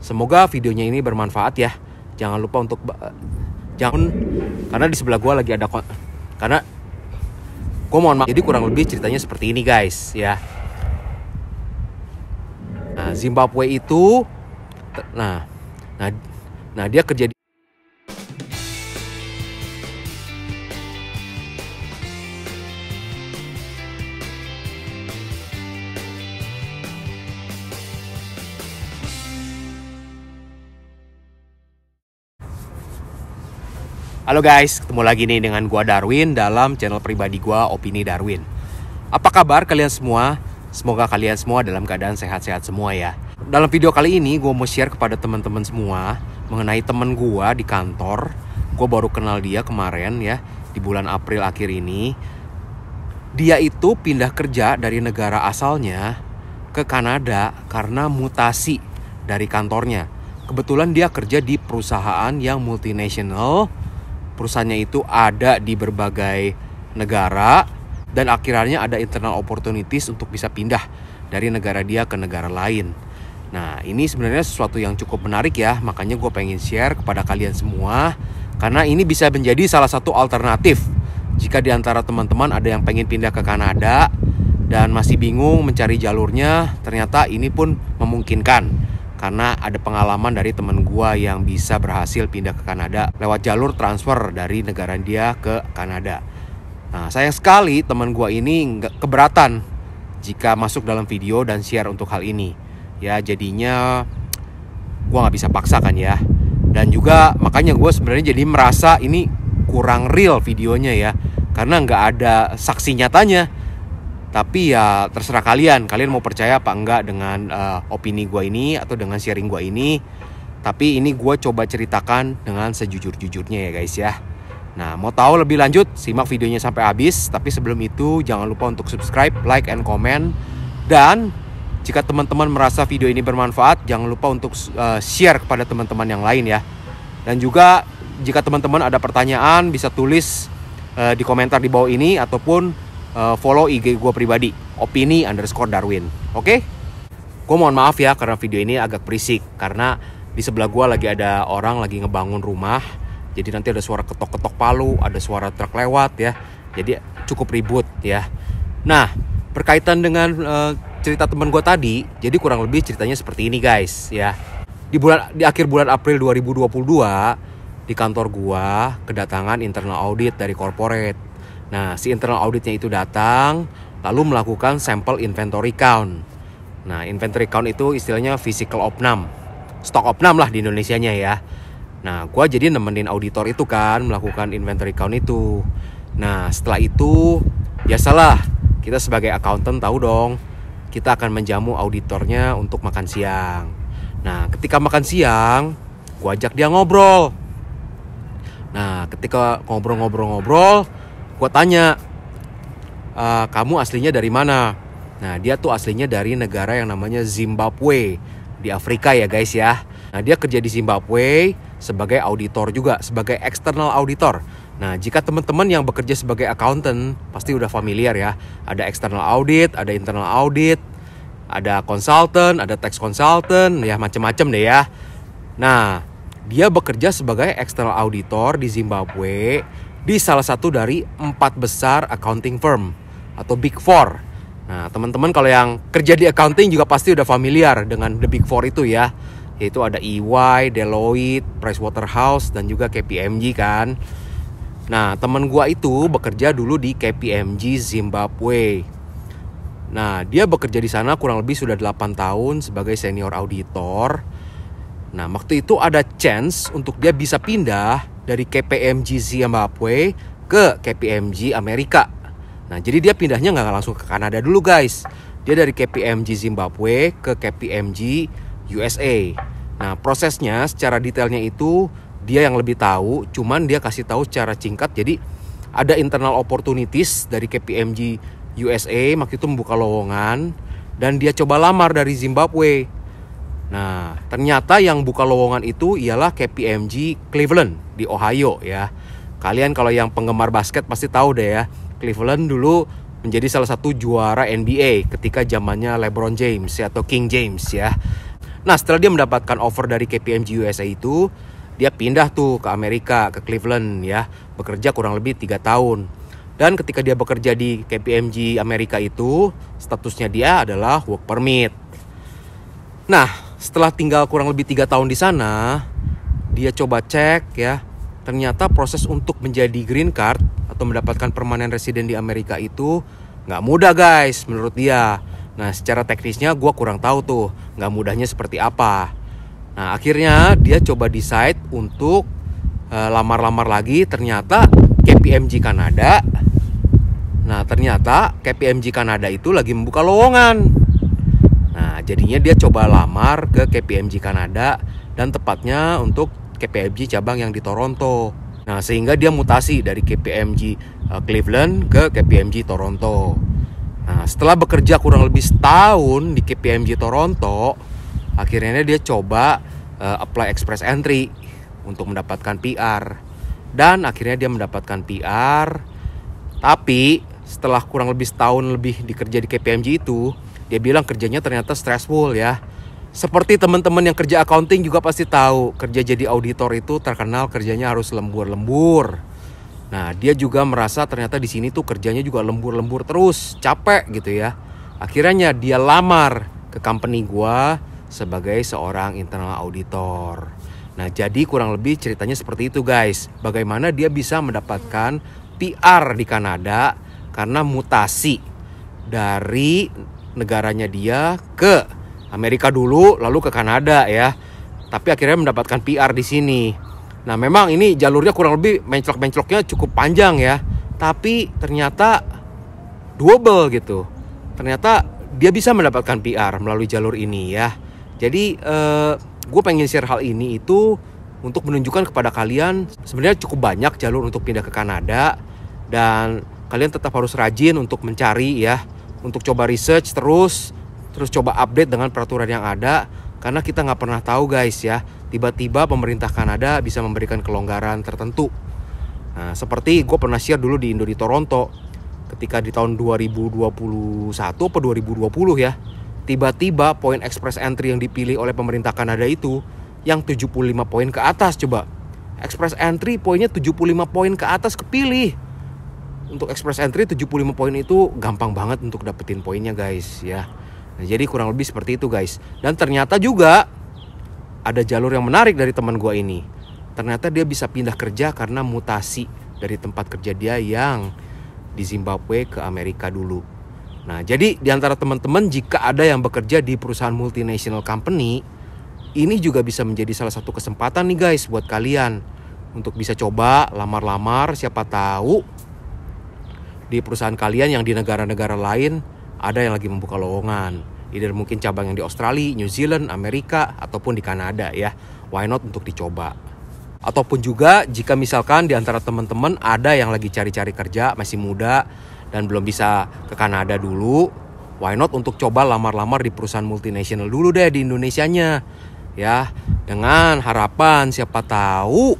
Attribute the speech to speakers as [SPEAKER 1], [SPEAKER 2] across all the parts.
[SPEAKER 1] Semoga videonya ini bermanfaat ya. Jangan lupa untuk karena di sebelah gue lagi ada karena gue mohon maaf. Jadi kurang lebih ceritanya seperti ini guys ya. Nah, Zimbabwe itu nah dia kerja di Halo guys, ketemu lagi nih dengan gua Darwin dalam channel pribadi gua Opini Darwin. Apa kabar kalian semua? Semoga kalian semua dalam keadaan sehat-sehat semua ya. Dalam video kali ini gua mau share kepada teman-teman semua mengenai temen gua di kantor. Gua baru kenal dia kemarin ya, di bulan April akhir ini. Dia itu pindah kerja dari negara asalnya ke Kanada karena mutasi dari kantornya. Kebetulan dia kerja di perusahaan yang multinational. Perusahaannya itu ada di berbagai negara dan akhirnya ada internal opportunities untuk bisa pindah dari negara dia ke negara lain. Nah, ini sebenarnya sesuatu yang cukup menarik ya, makanya gue pengen share kepada kalian semua karena ini bisa menjadi salah satu alternatif jika di antara teman-teman ada yang pengen pindah ke Kanada dan masih bingung mencari jalurnya. Ternyata ini pun memungkinkan karena ada pengalaman dari teman gua yang bisa berhasil pindah ke Kanada lewat jalur transfer dari negara dia ke Kanada. Nah, sayang sekali teman gua ini nggak keberatan jika masuk dalam video dan share untuk hal ini. Ya, jadinya gua nggak bisa paksakan ya. Dan juga makanya gua sebenarnya jadi merasa ini kurang real videonya ya, karena nggak ada saksi nyatanya. Tapi ya terserah kalian mau percaya apa enggak dengan opini gue ini atau dengan sharing gue ini. Tapi ini gue coba ceritakan dengan sejujur-jujurnya ya guys ya. Nah, mau tahu lebih lanjut simak videonya sampai habis. Tapi sebelum itu jangan lupa untuk subscribe, like, and comment. Dan jika teman-teman merasa video ini bermanfaat, jangan lupa untuk share kepada teman-teman yang lain ya. Dan juga jika teman-teman ada pertanyaan bisa tulis di komentar di bawah ini ataupun follow IG gue pribadi Opini_Darwin. Oke? Gue mohon maaf ya karena video ini agak berisik karena di sebelah gue lagi ada orang lagi ngebangun rumah. Jadi nanti ada suara ketok-ketok palu, ada suara truk lewat ya. Jadi cukup ribut ya. Nah, berkaitan dengan cerita teman gue tadi, jadi kurang lebih ceritanya seperti ini guys ya. Di akhir bulan April 2022 di kantor gue kedatangan internal audit dari corporate. Nah, si internal auditnya itu datang lalu melakukan sampel inventory count. Nah, inventory count itu istilahnya physical opnam, stock opnam lah di Indonesianya ya. Nah, gua jadi nemenin auditor itu kan melakukan inventory count itu. Nah, setelah itu biasalah kita sebagai accountant tahu dong, kita akan menjamu auditornya untuk makan siang. Nah, ketika makan siang, gua ajak dia ngobrol. Nah, ketika ngobrol-ngobrol, gue tanya, kamu aslinya dari mana? Nah, dia tuh aslinya dari negara yang namanya Zimbabwe di Afrika ya guys ya. Nah, dia kerja di Zimbabwe sebagai auditor juga, sebagai external auditor. Nah, jika teman-teman yang bekerja sebagai accountant pasti udah familiar ya. Ada external audit, ada internal audit, ada consultant, ada tax consultant, ya macam-macam deh ya. Nah, dia bekerja sebagai external auditor di Zimbabwe di salah satu dari 4 besar accounting firm atau Big Four. Nah, teman-teman kalau yang kerja di accounting juga pasti udah familiar dengan the Big Four itu ya. Yaitu ada EY, Deloitte, Pricewaterhouse, dan juga KPMG kan. Nah, teman gua itu bekerja dulu di KPMG Zimbabwe. Nah, dia bekerja di sana kurang lebih sudah 8 tahun sebagai senior auditor. Nah, waktu itu ada chance untuk dia bisa pindah dari KPMG Zimbabwe ke KPMG Amerika. Nah, jadi dia pindahnya nggak langsung ke Kanada dulu guys. Dia dari KPMG Zimbabwe ke KPMG USA. Nah, prosesnya secara detailnya itu dia yang lebih tahu. Cuman dia kasih tahu secara singkat. Jadi ada internal opportunities dari KPMG USA. Waktu itu membuka lowongan dan dia coba lamar dari Zimbabwe. Nah, ternyata yang buka lowongan itu ialah KPMG Cleveland di Ohio ya. Kalian kalau yang penggemar basket pasti tahu deh ya. Cleveland dulu menjadi salah satu juara NBA ketika zamannya LeBron James ya, atau King James ya. Nah, setelah dia mendapatkan offer dari KPMG USA itu, dia pindah tuh ke Amerika, ke Cleveland ya, bekerja kurang lebih 3 tahun. Dan ketika dia bekerja di KPMG Amerika itu, statusnya dia adalah work permit. Nah, setelah tinggal kurang lebih 3 tahun di sana, dia coba cek ya, ternyata proses untuk menjadi green card atau mendapatkan permanent resident di Amerika itu nggak mudah guys menurut dia. Nah, secara teknisnya gue kurang tahu tuh nggak mudahnya seperti apa. Nah, akhirnya dia coba decide untuk lamar-lamar lagi. Ternyata KPMG Kanada itu lagi membuka lowongan. Nah, jadinya dia coba lamar ke KPMG Kanada, dan tepatnya untuk KPMG cabang yang di Toronto. Nah, sehingga dia mutasi dari KPMG Cleveland ke KPMG Toronto. Nah, setelah bekerja kurang lebih setahun di KPMG Toronto, akhirnya dia coba apply express entry untuk mendapatkan PR. Dan akhirnya dia mendapatkan PR. Tapi setelah kurang lebih setahun lebih dikerja di KPMG itu, dia bilang kerjanya ternyata stressful ya. Seperti teman-teman yang kerja accounting juga pasti tahu, kerja jadi auditor itu terkenal kerjanya harus lembur-lembur. Nah, dia juga merasa ternyata di sini tuh kerjanya juga lembur-lembur terus, capek gitu ya. Akhirnya dia lamar ke company gua sebagai seorang internal auditor. Nah, jadi kurang lebih ceritanya seperti itu guys. Bagaimana dia bisa mendapatkan PR di Kanada karena mutasi dari negaranya dia ke Amerika dulu, lalu ke Kanada ya. Tapi akhirnya mendapatkan PR di sini. Nah, memang ini jalurnya kurang lebih menclok-mencloknya cukup panjang ya. Tapi ternyata double gitu. Ternyata dia bisa mendapatkan PR melalui jalur ini ya. Jadi gue pengen share hal ini itu untuk menunjukkan kepada kalian sebenarnya cukup banyak jalur untuk pindah ke Kanada. Dan kalian tetap harus rajin untuk mencari ya. Untuk coba research terus coba update dengan peraturan yang ada, karena kita nggak pernah tahu guys ya, tiba-tiba pemerintah Kanada bisa memberikan kelonggaran tertentu. Nah, seperti gue pernah share dulu di Indo di Toronto, ketika di tahun 2021 atau 2020 ya, tiba-tiba poin express entry yang dipilih oleh pemerintah Kanada itu yang 75 poin ke atas. Coba express entry poinnya 75 poin ke atas kepilih. Untuk express entry 75 poin itu gampang banget untuk dapetin poinnya guys ya. Nah, jadi kurang lebih seperti itu guys. Dan ternyata juga ada jalur yang menarik dari teman gue ini. Ternyata dia bisa pindah kerja karena mutasi dari tempat kerja dia yang di Zimbabwe ke Amerika dulu. Nah, jadi di antara teman-teman jika ada yang bekerja di perusahaan multinational company, ini juga bisa menjadi salah satu kesempatan nih guys buat kalian untuk bisa coba lamar-lamar, siapa tahu di perusahaan kalian yang di negara-negara lain ada yang lagi membuka lowongan. Either mungkin cabang yang di Australia, New Zealand, Amerika, ataupun di Kanada ya. Why not untuk dicoba. Ataupun juga jika misalkan di antara teman-teman ada yang lagi cari-cari kerja, masih muda dan belum bisa ke Kanada dulu, why not untuk coba lamar-lamar di perusahaan multinational dulu deh di Indonesianya. Ya, dengan harapan siapa tahu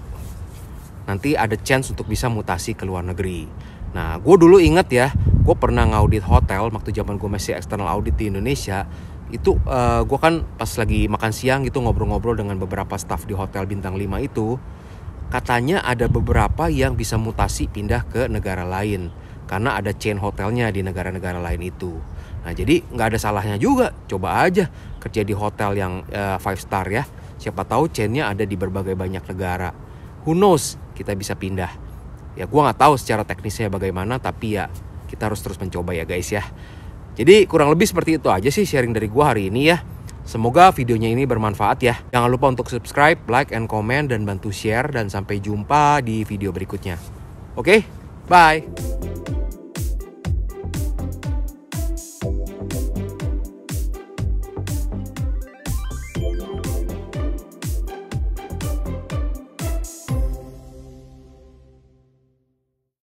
[SPEAKER 1] nanti ada chance untuk bisa mutasi ke luar negeri. Nah, gue dulu inget ya, gue pernah ngaudit hotel waktu zaman gue masih external audit di Indonesia. Itu gue kan pas lagi makan siang gitu ngobrol-ngobrol dengan beberapa staff di hotel bintang 5 itu. Katanya ada beberapa yang bisa mutasi pindah ke negara lain karena ada chain hotelnya di negara-negara lain itu. Nah, jadi nggak ada salahnya juga, coba aja kerja di hotel yang 5 star ya. Siapa tahu chainnya ada di berbagai banyak negara. Who knows, kita bisa pindah. Ya, gue nggak tahu secara teknisnya bagaimana, tapi ya kita harus terus mencoba ya guys ya. Jadi kurang lebih seperti itu aja sih sharing dari gue hari ini ya. Semoga videonya ini bermanfaat ya. Jangan lupa untuk subscribe, like, and comment, dan bantu share. Dan sampai jumpa di video berikutnya. Oke, bye.